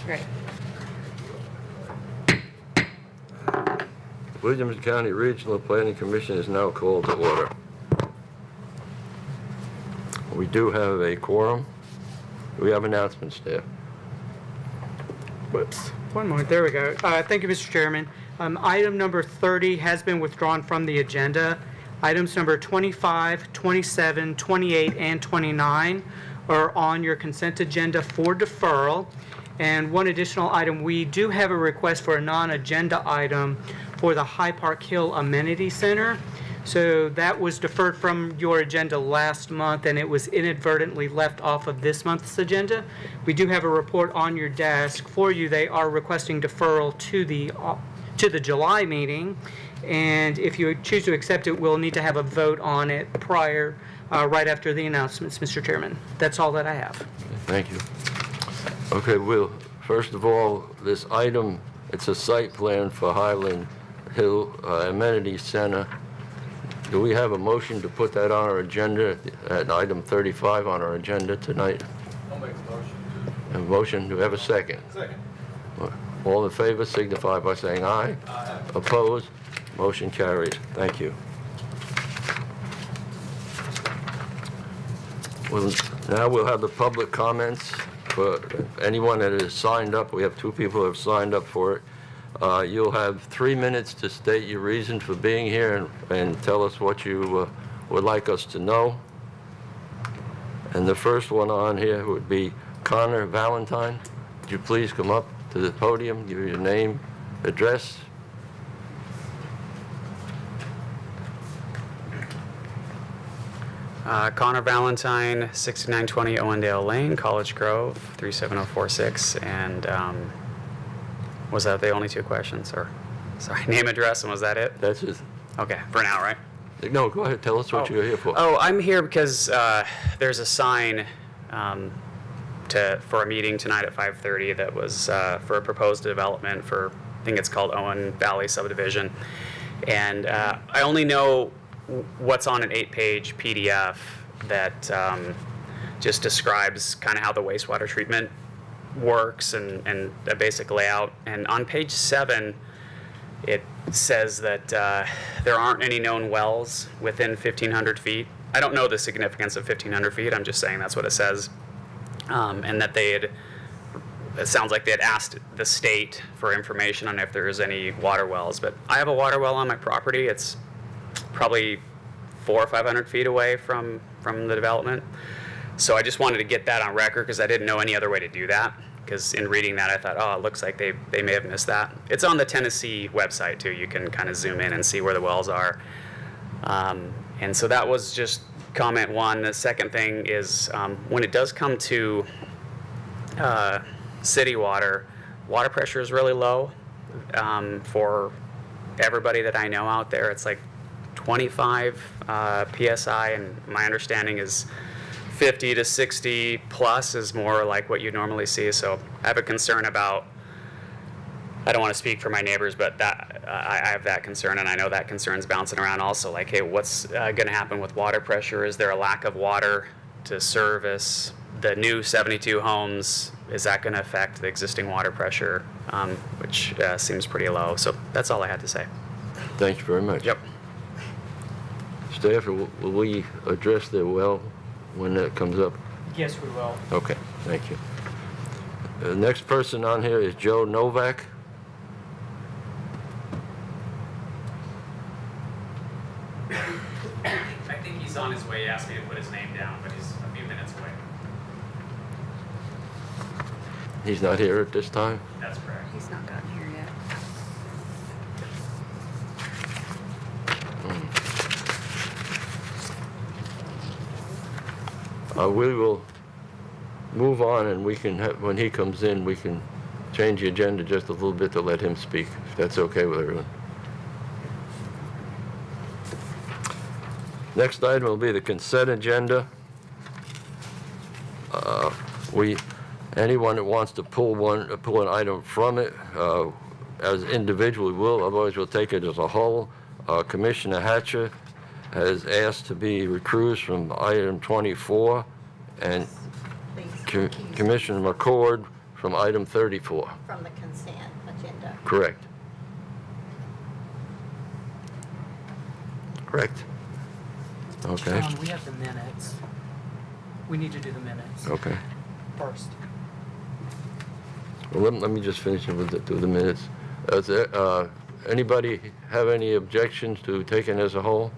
Right. Williamson County Regional Planning Commission is now called to order. We do have a quorum. We have announcements there. Whoops. One moment. There we go. Thank you, Mr. Chairman. Item number 30 has been withdrawn from the agenda. Items number 25, 27, 28, and 29 are on your consent agenda for deferral. And one additional item, we do have a request for a non-agenda item for the High Park Hill Amenity Center. So that was deferred from your agenda last month, and it was inadvertently left off of this month's agenda. We do have a report on your desk for you. They are requesting deferral to the July meeting, and if you choose to accept it, we'll need to have a vote on it prior, right after the announcements, Mr. Chairman. That's all that I have. Thank you. Okay, Will, first of all, this item, it's a site plan for Highland Hill Amenity Center. Do we have a motion to put that on our agenda, at item 35 on our agenda tonight? I'll make a motion A motion, do we have a second? Second. All in favor signify by saying aye. Aye. Opposed? Motion carries. Thank you. Well, now we'll have the public comments. For anyone that is signed up, we have 2 people who have signed up for it. You'll have 3 minutes to state your reason for being here and tell us what you would like us to know. And the first one on here would be Connor Valentine. Would you please come up to the podium, give your name, address? Connor Valentine, 6920 Owendale Lane, College Grove, 37046. And was that the only 2 questions? Or, sorry, name, address, and was that it? That's it. Okay, for now, right? No, go ahead. Tell us what you're here for. Oh, I'm here because there's a sign for a meeting tonight at 5:30 that was for a proposed development for, I think it's called Owen Valley Subdivision. And I only know what's on an 8-page PDF that just describes kind of how the wastewater treatment works and a basic layout. And on page 7, it says that there aren't any known wells within 1,500 feet. I don't know the significance of 1,500 feet. I'm just saying that's what it says. And that it sounds like they had asked the state for information on if there is any water wells. But I have a water well on my property. It's probably 400 or 500 feet away from the development. So I just wanted to get that on record because I didn't know any other way to do that. Because in reading that, I thought, oh, it looks like they may have missed that. It's on the Tennessee website, too. You can kind of zoom in and see where the wells are. And so that was just comment 1. The second thing is when it does come to city water, water pressure is really low for everybody that I know out there. It's like 25 PSI, and my understanding is 50 to 60 plus is more like what you normally see. So I have a concern about, I don't want to speak for my neighbors, but that I have that concern, and I know that concern's bouncing around also. Like, hey, what's going to happen with water pressure? Is there a lack of water to service the new 72 homes? Is that going to affect the existing water pressure, which seems pretty low? So that's all I had to say. Thank you very much. Yep. Staff, will we address the well when that comes up? Yes, we will. Okay, thank you. The next person on here is Joe Novak. I think he's on his way. He asked me to put his name down, but he's a few minutes away. He's not here at this time? That's correct. He's not gotten here yet. We will move on, and we can when he comes in, we can change the agenda just a little bit to let him speak, if that's okay with everyone. Next item will be the consent agenda. Anyone that wants to pull an item from it, as individually will, otherwise we'll take it as a whole. Commissioner Hatcher has asked to be recused from item 24, and Commissioner McCord from item 34. From the consent agenda. Correct. Correct. Okay, We have the minutes. We need to do the minutes okay. first. Well, let me just finish with the minutes. Is there, anybody have any objections to taking it as a whole?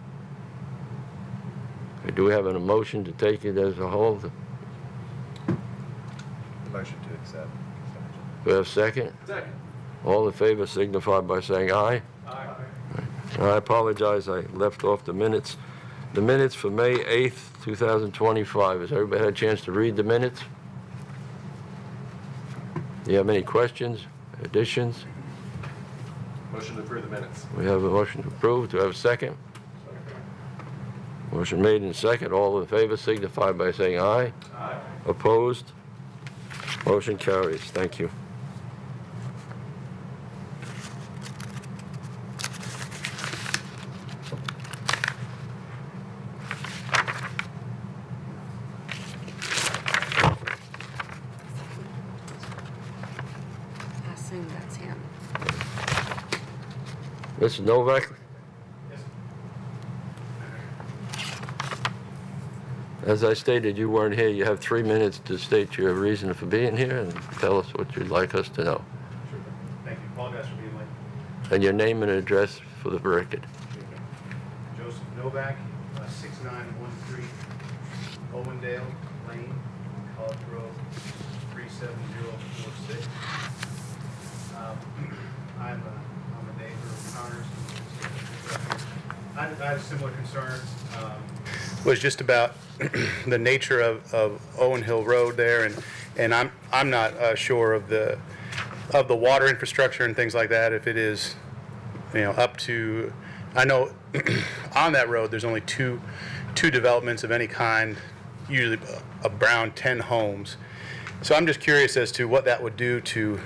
Or do we have an motion to take it as a whole? Motion to accept. Do we have a second? Second. All in favor signify by saying aye. Aye. I apologize, I left off the minutes. The minutes for May 8th, 2025. Has everybody had a chance to read the minutes? Do you have any questions, additions? Motion to approve the minutes. We have a motion to approve. Do we have a second? Motion made and second. All in favor signify by saying aye. Aye. Opposed? Motion carries. Thank you. I assume that's him. Mr. Novak? As I stated, you weren't here. You have 3 minutes to state your reason for being here and tell us what you'd like us to know. Sure. Thank you. Apologize for being late. And your name and address for the record. Joseph Novak, 6913 Owendale Lane, College Grove, 37046. I'm a neighbor of Connors. I had a similar concern. Was just about the nature of Owen Hill Road there, and I'm not sure of the water infrastructure and things like that. If it is, up to, I know on that road there's only two developments of any kind, usually around 10 homes. So I'm just curious as to what that would do to,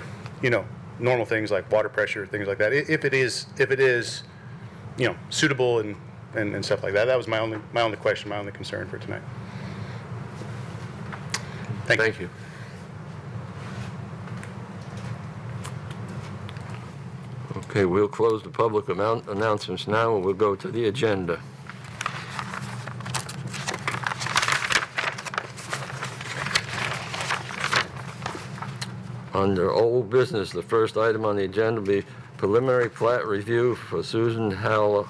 normal things like water pressure, things like that. If it is, suitable and stuff like that. That was my only question, my only concern for tonight. Thank you. Okay, we'll close the public announcements now, and we'll go to the agenda. Under old business, the first item on the agenda will be preliminary plat review for Susan Hollow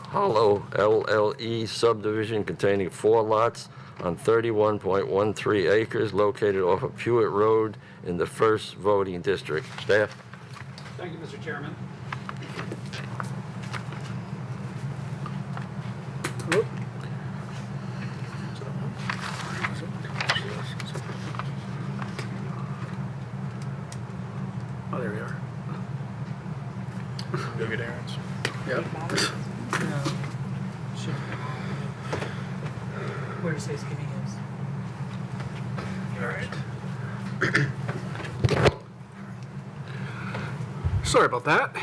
LLE subdivision containing 4 lots on 31.13 acres located off of Pewitt Road in the 1st voting district. Staff? Thank you, Mr. Chairman. Oh, there we are. Go get Aaron's. Yep. Where does it give me his? All right. Sorry about that.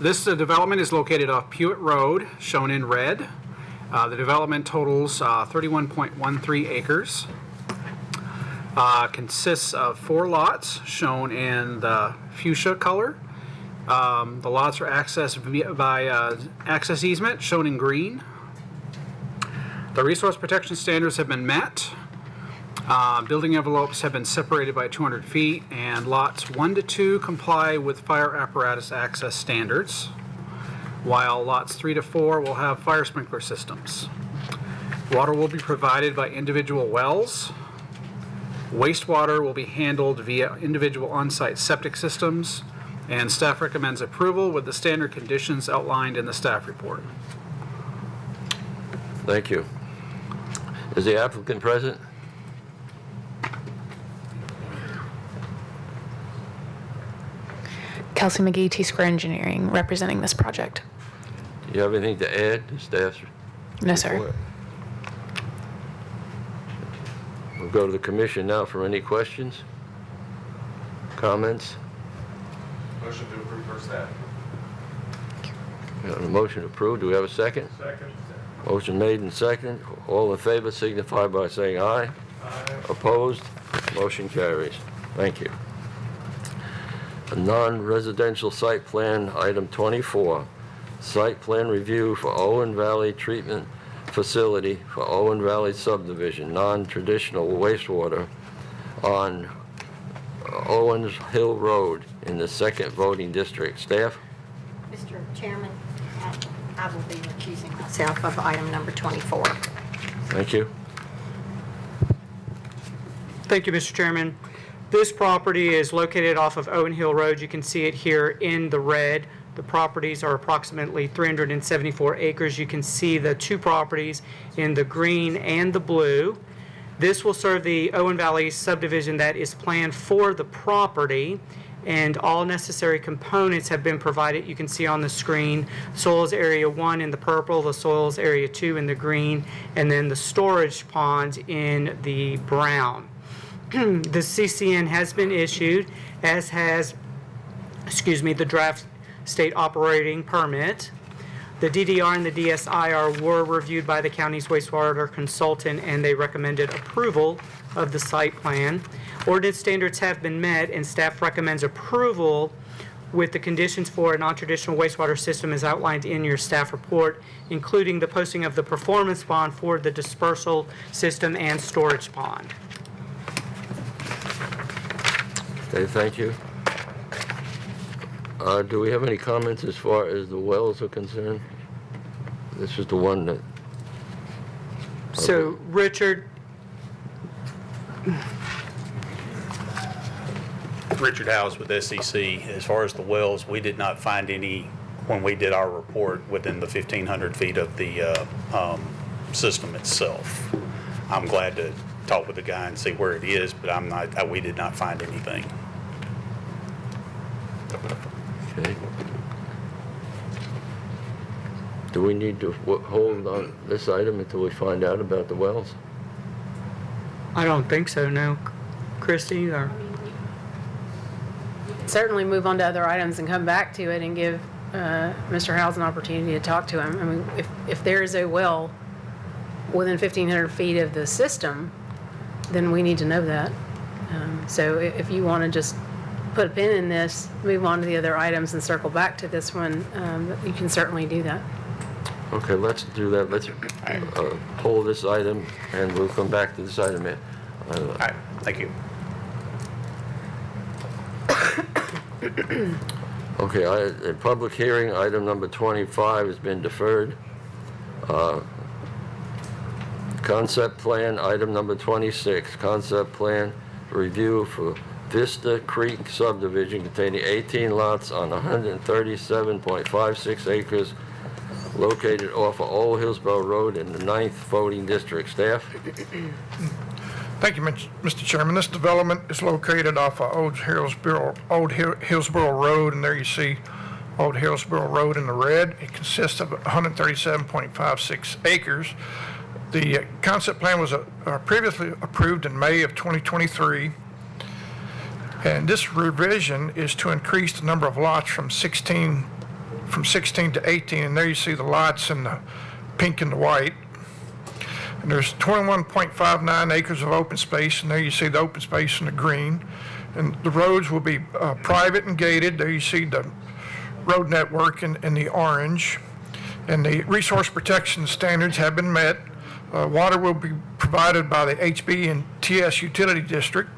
This development is located off Pewitt Road, shown in red. The development totals 31.13 acres. Consists of 4 lots, shown in the fuchsia color. The lots are accessed by access easement, shown in green. The resource protection standards have been met. Building envelopes have been separated by 200 feet, and lots 1 to 2 comply with fire apparatus access standards, while lots 3 to 4 will have fire sprinkler systems. Water will be provided by individual wells. Wastewater will be handled via individual on-site septic systems, and staff recommends approval with the standard conditions outlined in the staff report. Thank you. Is the applicant present? Kelsey McGee, T-Square Engineering, representing this project. Do you have anything to add to staff's No, sir. report? We'll go to the commission now for any questions, comments. Motion to approve per staff. Got a motion approved. Do we have a second? Second. Motion made and second. All in favor signify by saying aye. Aye. Opposed? Motion carries. Thank you. A non-residential site plan, item 24. Site plan review for Owen Valley Treatment Facility for Owen Valley subdivision, non-traditional wastewater on Owens Hill Road in the 2nd voting district. Staff? Mr. Chairman, I will be recusing myself of item number 24. Thank you. Thank you, Mr. Chairman. This property is located off of Owen Hill Road. You can see it here in the red. The properties are approximately 374 acres. You can see the two properties in the green and the blue. This will serve the Owen Valley subdivision that is planned for the property, and all necessary components have been provided. You can see on the screen soils area 1 in the purple, the soils area 2 in the green, and then the storage pond in the brown. The CCN has been issued, as has, the draft state operating permit. The DDR and the DSIR were reviewed by the county's wastewater consultant, and they recommended approval of the site plan. Ordinance standards have been met, and staff recommends approval with the conditions for a non-traditional wastewater system as outlined in your staff report, including the posting of the performance bond for the dispersal system and storage pond. Okay, thank you. Do we have any comments as far as the wells are concerned? This is the one that... So, Richard, Richard Howes with SEC. As far as the wells, we did not find any, when we did our report, within the 1,500 feet of the system itself. I'm glad to talk with the guy and see where it is, but we did not find anything. Okay. Do we need to hold on this item until we find out about the wells? I don't think so, no. Christie, or... Certainly move on to other items and come back to it and give Mr. Howes an opportunity to talk to him. I mean, if there is a well within 1,500 feet of the system, then we need to know that. So if you want to just put a pin in this, move on to the other items and circle back to this one, you can certainly do that. Okay, let's do that. Let's hold this item, and we'll come back to this item. All right, thank you. Okay, a public hearing, item number 25 has been deferred. Concept plan, item number 26, concept plan review for Vista Creek subdivision containing 18 lots on 137.56 acres located off of Old Hillsborough Road in the 9th voting district. Staff? Thank you, Mr. Chairman. This development is located off of Old Hillsborough Road, and there you see Old Hillsborough Road in the red. It consists of 137.56 acres. The concept plan was previously approved in May of 2023, and this revision is to increase the number of lots from 16 to 18, and there you see the lots in the pink and the white. And there's 21.59 acres of open space, and there you see the open space in the green. And the roads will be private and gated. There you see the road network in the orange. And the resource protection standards have been met. Water will be provided by the HB and TS utility district.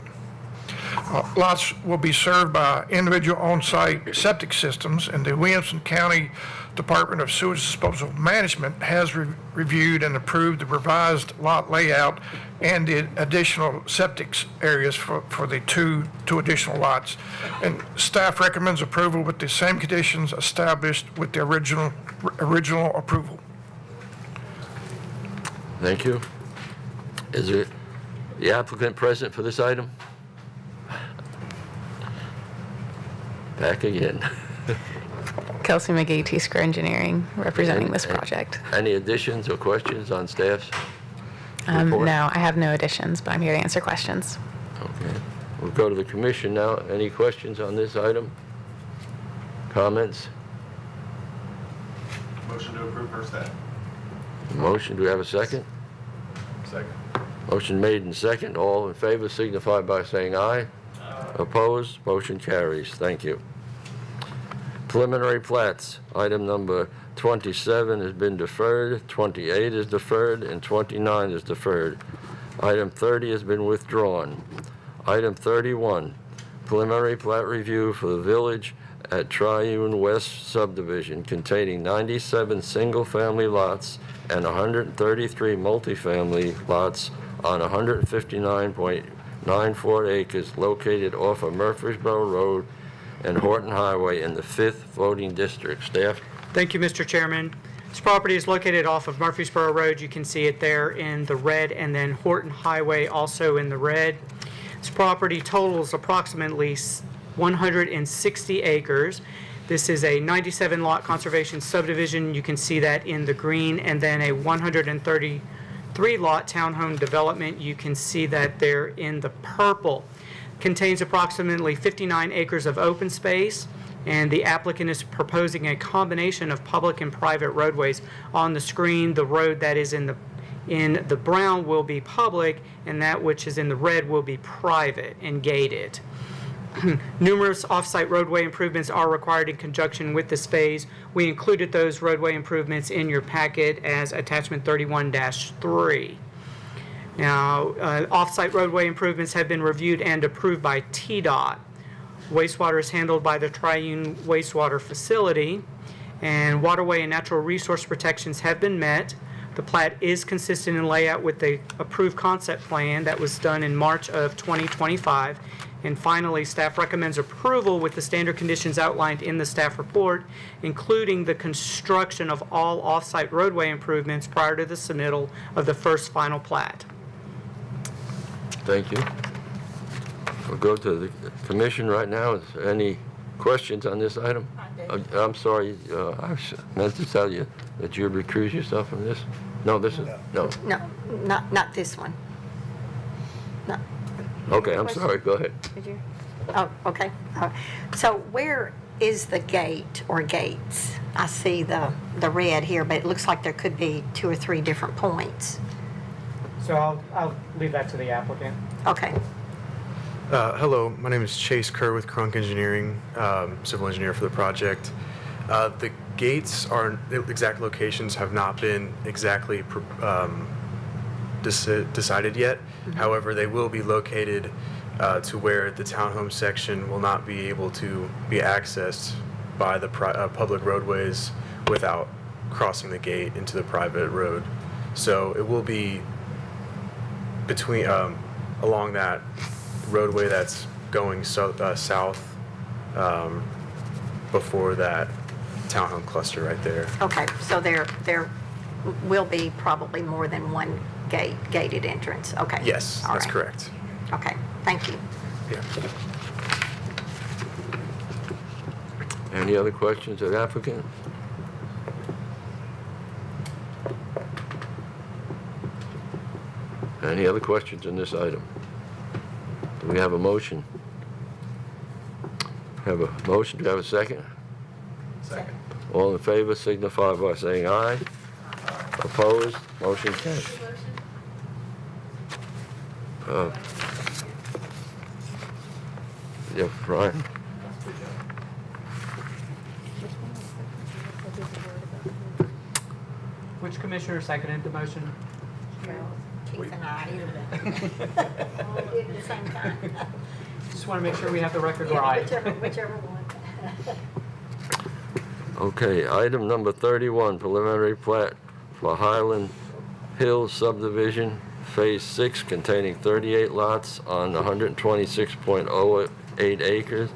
Lots will be served by individual on-site septic systems, and the Williamson County Department of Sewage Disposal Management has reviewed and approved the revised lot layout and the additional septic areas for the two additional lots. And staff recommends approval with the same conditions established with the original approval. Thank you. Is it the applicant present for this item? Back again. Kelsey McGee, T-Square Engineering, representing this project. Any additions or questions on staff's report? No, I have no additions, but I'm here to answer questions. Okay. We'll go to the commission now. Any questions on this item? Comments? Motion to approve per se. Motion, do we have a second? Second. Motion made and second. All in favor signify by saying aye. Opposed? Motion carries. Thank you. Preliminary plats. Item number 27 has been deferred, 28 is deferred, and 29 is deferred. Item 30 has been withdrawn. Item 31, preliminary plat review for the Village at Triune West subdivision containing 97 single-family lots and 133 multifamily lots on 159.94 acres located off of Murfreesboro Road and Horton Highway in the 5th voting district. Staff? Thank you, Mr. Chairman. This property is located off of Murfreesboro Road. You can see it there in the red, and then Horton Highway also in the red. This property totals approximately 160 acres. This is a 97-lot conservation subdivision. You can see that in the green, and then a 133-lot townhome development. You can see that there in the purple. Contains approximately 59 acres of open space, and the applicant is proposing a combination of public and private roadways. On the screen, the road that is in the brown will be public, and that which is in the red will be private and gated. Numerous off-site roadway improvements are required in conjunction with this phase. We included those roadway improvements in your packet as attachment 31-3. Now, off-site roadway improvements have been reviewed and approved by TDOT. Wastewater is handled by the Triune Wastewater Facility, and waterway and natural resource protections have been met. The plat is consistent in layout with the approved concept plan that was done in March of 2025. And finally, staff recommends approval with the standard conditions outlined in the staff report, including the construction of all off-site roadway improvements prior to the submittal of the first final plat. Thank you. We'll go to the commission right now. Is there any questions on this item? I'm sorry, I meant to tell you that you recuse yourself from this. No, this is, no. No, not this one. No. Okay, I'm sorry, go ahead. Did you? Oh, okay. So where is the gate or gates? I see the red here, but it looks like there could be 2 or 3 different points. So I'll leave that to the applicant. Okay. Hello, my name is Chase Kerr with Crunk Engineering, civil engineer for the project. The gates are, the exact locations have not been exactly decided yet. However, they will be located to where the townhome section will not be able to be accessed by the public roadways without crossing the gate into the private road. So it will be between along that roadway that's going south before that townhome cluster right there. Okay, so there will be probably more than one gated entrance. Okay. Yes, All that's right. correct. Okay, thank you. Yeah. Any other questions of the applicant? Any other questions on this item? Do we have a motion? Have a motion, do we have a second? Second. All in favor signify by saying aye. Opposed? Motion carries. Yeah, Brian. Which commissioner seconded the motion? Keith and I. All did at the same time. Just want to make sure we have the record right. Whichever one. Okay, item number 31, preliminary plat for Highland Hills subdivision, Phase 6, containing 38 lots on 126.08 acres,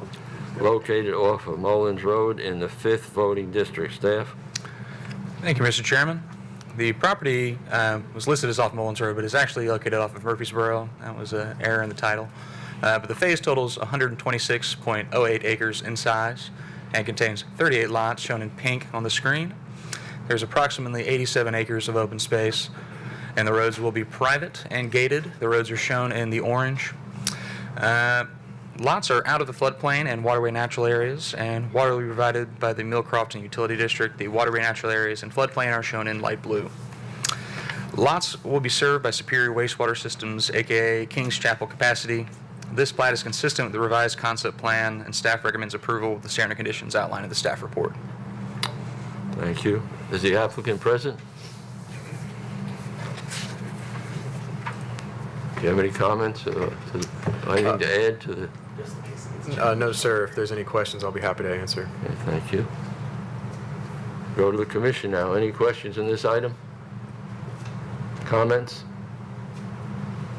located off of Mullins Road in the 5th voting district. Staff? Thank you, Mr. Chairman. The property was listed as off Mullins Road, but is actually located off of Murfreesboro. That was an error in the title. But the phase totals 126.08 acres in size and contains 38 lots shown in pink on the screen. There's approximately 87 acres of open space, and the roads will be private and gated. The roads are shown in the orange. Lots are out of the floodplain and waterway natural areas, and water will be provided by the Millcrofton Utility District. The waterway natural areas and floodplain are shown in light blue. Lots will be served by Superior Wastewater Systems, aka Kings Chapel capacity. This plat is consistent with the revised concept plan, and staff recommends approval with the standard conditions outlined in the staff report. Thank you. Is the applicant present? Do you have any comments, anything to add to the? No, sir. If there's any questions, I'll be happy to answer. Okay, thank you. Go to the commission now. Any questions on this item? Comments?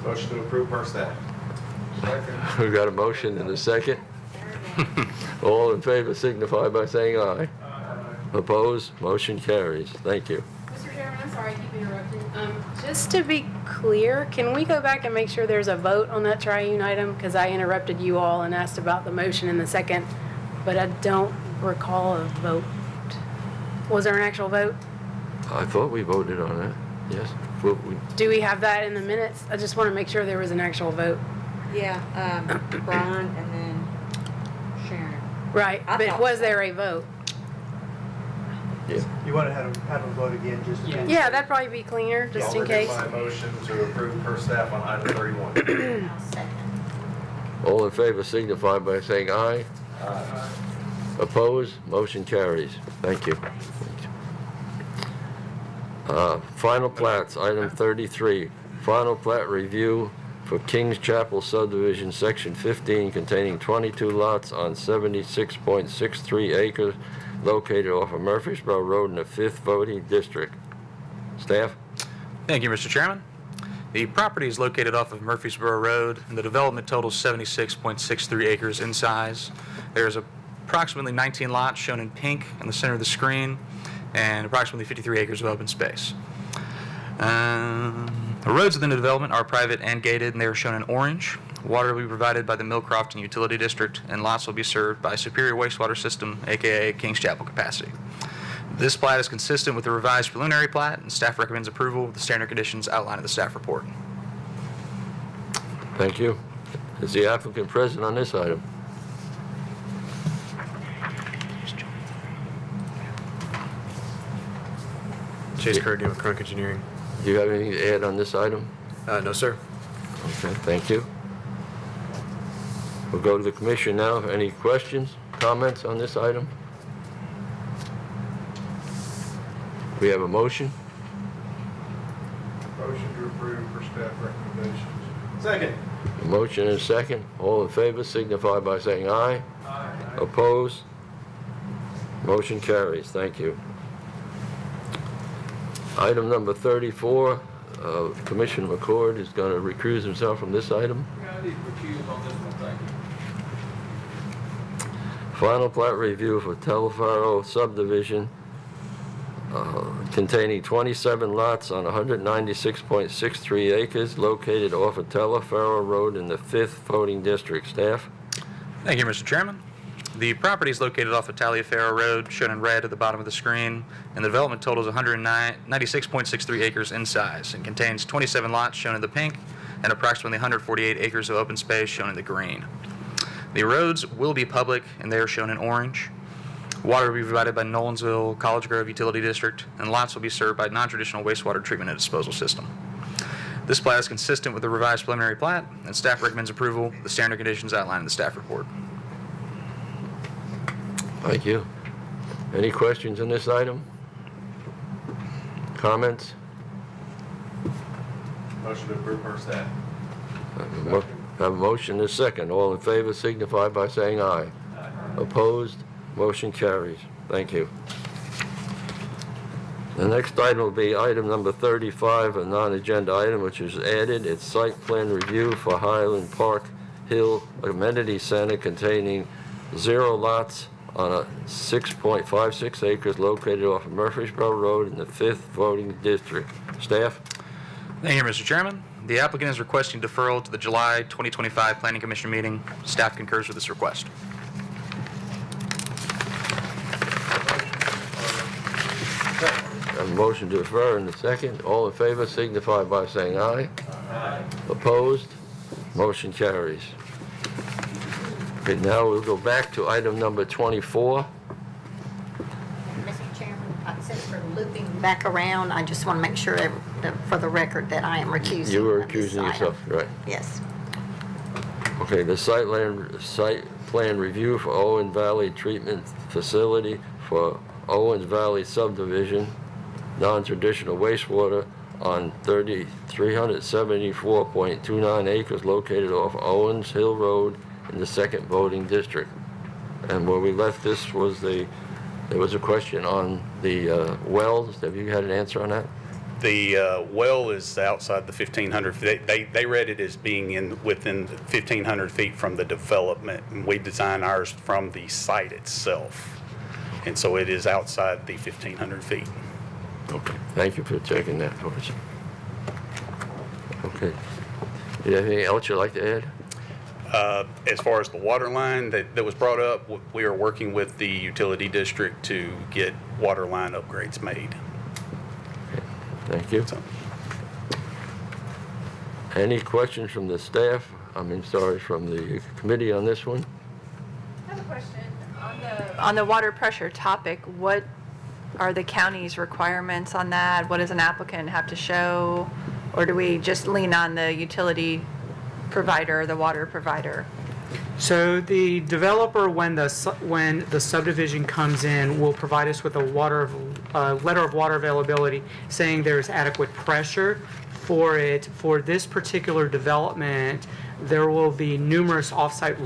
Motion to approve per staff. We got a motion and a second. All in favor signify by saying aye. Opposed? Motion carries. Thank you. Mr. Chairman, I'm sorry I keep interrupting. Just to be clear, can we go back and make sure there's a vote on that triune item? Because I interrupted you all and asked about the motion in the second, but I don't recall a vote. Was there an actual vote? I thought we voted on that. Yes. Do we have that in the minutes? I just want to make sure there was an actual vote. Yeah, Brian and then Sharon. Right, I but thought was so. there a vote? Yeah. You want to have them vote again, just in case? Yeah, that'd probably be cleaner, just in case. I'll renew my motion to approve per staff on item 31. All in favor signify by saying aye. Opposed? Motion carries. Thank you. Final plats, item 33. Final plat review for Kings Chapel subdivision, section 15, containing 22 lots on 76.63 acres located off of Murfreesboro Road in the 5th voting district. Staff? Thank you, Mr. Chairman. The property is located off of Murfreesboro Road, and the development totals 76.63 acres in size. There's approximately 19 lots shown in pink in the center of the screen, and approximately 53 acres of open space. The roads within the development are private and gated, and they are shown in orange. Water will be provided by the Millcrofton Utility District, and lots will be served by Superior Wastewater System, aka Kings Chapel capacity. This plat is consistent with the revised preliminary plat, and staff recommends approval with the standard conditions outlined in the staff report. Thank you. Is the applicant present on this item? Chase Curdy with Crunk Engineering. Do you have anything to add on this item? No, sir. Okay, thank you. We'll go to the commission now. Any questions, comments on this item? We have a motion. Motion to approve per staff recommendations. Second. A motion and a second. All in favor signify by saying aye. Aye. Opposed? Motion carries. Thank you. Item number 34, Commissioner McCord is going to recuse himself from this item. I need to recuse on this one, thank you. Final plat review for Telefaro subdivision containing 27 lots on 196.63 acres located off of Telefaro Road in the 5th voting district. Staff? Thank you, Mr. Chairman. The property is located off of Taliaferro Road, shown in red at the bottom of the screen, and the development totals 196.63 acres in size and contains 27 lots shown in the pink and approximately 148 acres of open space shown in the green. The roads will be public, and they are shown in orange. Water will be provided by Nolensville College Grove Utility District, and lots will be served by non-traditional wastewater treatment and disposal system. This plat is consistent with the revised preliminary plat, and staff recommends approval of the standard conditions outlined in the staff report. Thank you. Any questions on this item? Comments? Motion to approve per staff. Have a motion and a second. All in favor signify by saying aye. Opposed? Motion carries. Thank you. The next item will be item number 35, a non-agenda item which is added. It's site plan review for Highland Park Hill Amenity Center containing 0 lots on a 6.56 acres located off of Murfreesboro Road in the 5th voting district. Staff? Thank you, Mr. Chairman. The applicant is requesting deferral to the July 2025 Planning Commission meeting. Staff concurs with this request. Have a motion to defer in a second. All in favor signify by saying aye. Aye. Opposed? Motion carries. Okay, now we'll go back to item number 24. Mr. Chairman, since we're looping back around, I just want to make sure that for the record that I am recusing. You were on this accusing item. yourself, right? Yes. Okay, the site plan review for Owen Valley Treatment Facility for Owens Valley subdivision, non-traditional wastewater on 374.29 acres located off Owens Hill Road in the 2nd voting district. And where we left this was there was a question on the wells. Have you had an answer on that? The well is outside the 1,500 feet. They read it as being within 1,500 feet from the development, and we designed ours from the site itself. And so it is outside the 1,500 feet. Okay, thank you for checking that for us. Okay. Do you have anything else you'd like to add? As far as the water line that was brought up, we are working with the utility district to get water line upgrades made. Thank you. Any questions from the staff? From the committee on this one? I have a question. On the water pressure topic, what are the county's requirements on that? What does an applicant have to show? Or do we just lean on the utility provider, the water provider? So the developer, when the subdivision comes in, will provide us with a letter of water availability saying there's adequate pressure for it. For this particular development, there will be numerous off-site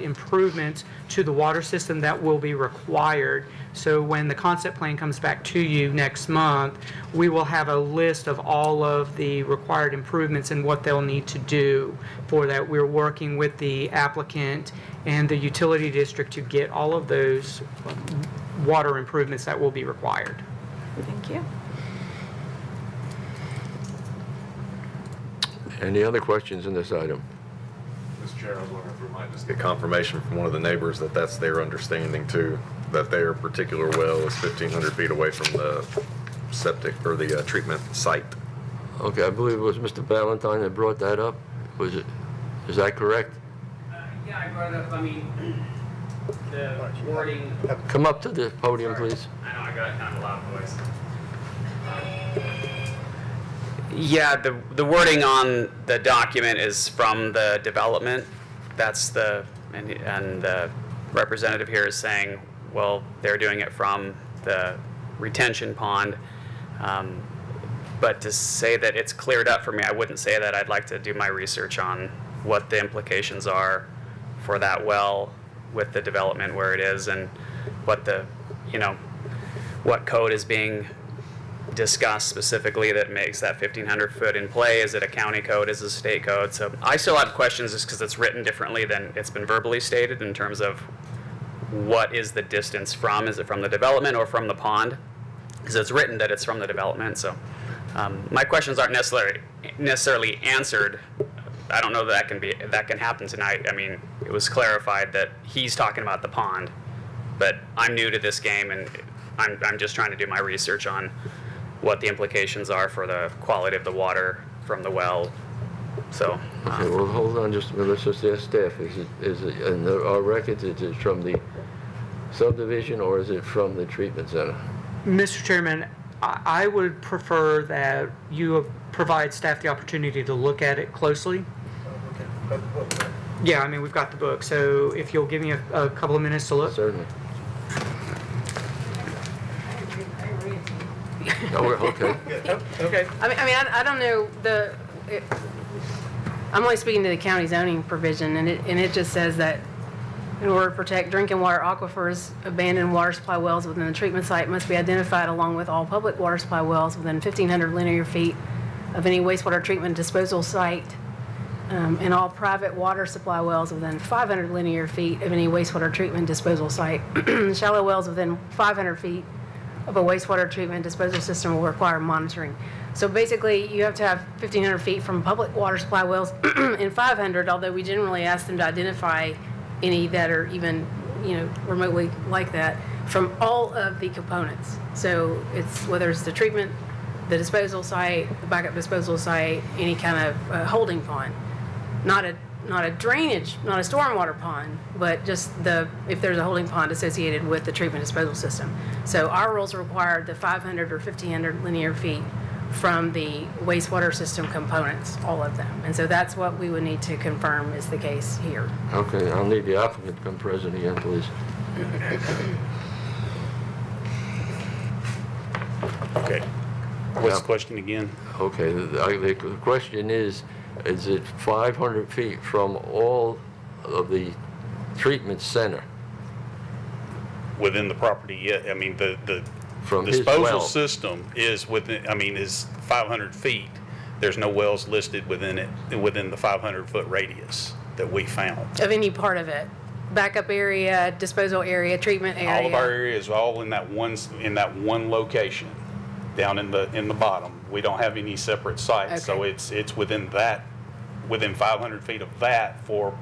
improvements to the water system that will be required. So when the concept plan comes back to you next month, we will have a list of all of the required improvements and what they'll need to do for that. We're working with the applicant and the utility district to get all of those water improvements that will be required. Thank you. Any other questions in this item? Mr. Chair, I was wondering if we might just get confirmation from one of the neighbors that that's their understanding too, that their particular well is 1,500 feet away from the septic or the treatment site. Okay, I believe it was Mr. Valentine that brought that up. Is that correct? Yeah, I brought it up. I mean, the wording. Come up to the podium, please. I know I got kind of a loud voice. Yeah, the wording on the document is from the development. That's and the representative here is saying, well, they're doing it from the retention pond. But to say that it's cleared up for me, I wouldn't say that. I'd like to do my research on what the implications are for that well with the development where it is and what what code is being discussed specifically that makes that 1,500 foot in play. Is it a county code? Is it a state code? So I still have questions just because it's written differently than it's been verbally stated in terms of what is the distance from? Is it from the development or from the pond? Because it's written that it's from the development. So my questions aren't necessarily answered. I don't know that can happen tonight. I mean, it was clarified that he's talking about the pond, but I'm new to this game and I'm just trying to do my research on what the implications are for the quality of the water from the well. So. Okay, well, hold on just a minute. Let's just ask staff. Is it in our records? Is it from the subdivision or is it from the treatment center? Mr. Chairman, I would prefer that you provide staff the opportunity to look at it closely. Yeah, I mean, we've got the book, so if you'll give me a couple of minutes to look. Certainly. Oh, okay. Okay. I don't know, I'm only speaking to the county zoning provision, and it just says that in order to protect drinking water aquifers, abandoned water supply wells within the treatment site must be identified along with all public water supply wells within 1,500 linear feet of any wastewater treatment disposal site, and all private water supply wells within 500 linear feet of any wastewater treatment disposal site. Shallow wells within 500 feet of a wastewater treatment disposal system will require monitoring. So basically, you have to have 1,500 feet from public water supply wells and 500, although we generally ask them to identify any that are even, remotely like that, from all of the components. So it's whether it's the treatment, the disposal site, the backup disposal site, any kind of holding pond. Not a drainage, not a stormwater pond, but just if there's a holding pond associated with the treatment disposal system. So our rules require the 500 or 1,500 linear feet from the wastewater system components, all of them. And so that's what we would need to confirm is the case here. Okay, I'll need the applicant to come present again, please. Okay. What's Yeah. the question again? Okay, the question is it 500 feet from all of the treatment center? Within the property, yeah, I mean, the From his disposal well. system is within, I mean, is 500 feet. There's no wells listed within it, within the 500-foot radius that we found. Of any part of it, backup area, disposal area, treatment area. All of our area is all in that one location, down in the bottom. We don't have any separate sites, so Okay. it's within 500 feet of that for,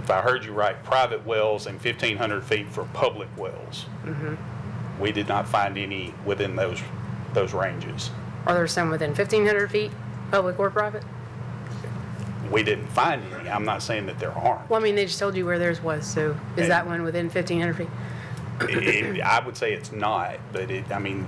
if I heard you right, private wells and 1,500 feet for public wells. We did not find any within those ranges. Are there some within 1,500 feet, public or private? We didn't find any. I'm not saying that there aren't. Well, I mean, they just told you where theirs was, so is that one within 1,500 feet? I would say it's not, but I mean,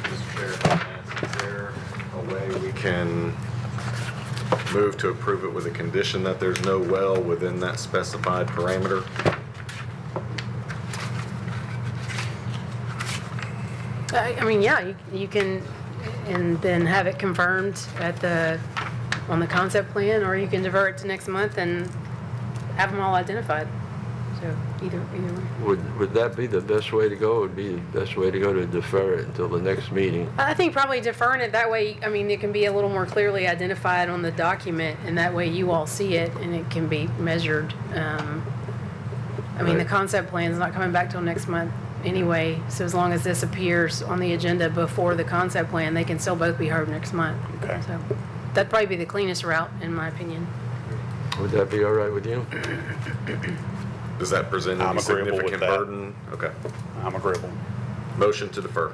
Mr. Chair, is there a way we can move to approve it with a condition that there's no well within that specified parameter? I mean, yeah, you can, and then have it confirmed on the concept plan, or you can defer it to next month and have them all identified. So either way. Would that be the best way to go? Would be the best way to go to defer it until the next meeting? I think probably deferring it, that way, I mean, it can be a little more clearly identified on the document, and that way you all see it, and it can be measured. I mean, the Right. concept plan's not coming back till next month anyway, so as long as this appears on the agenda before the concept plan, they can still both be heard next month. Okay. So that'd probably be the cleanest route, in my opinion. Would that be all right with you? Does that present I'm any agreeable with significant that. burden? Okay. I'm agreeable. Motion to defer.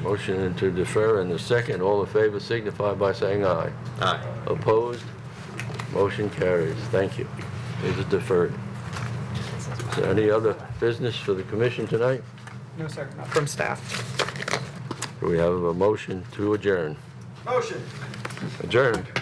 Motion to defer and the second. All in favor signify by saying aye. Aye. Opposed? Motion carries. Thank you. It is deferred. Is there any other business for the commission tonight? No, sir, not from staff. Do we have a motion to adjourn? Motion. Adjourned.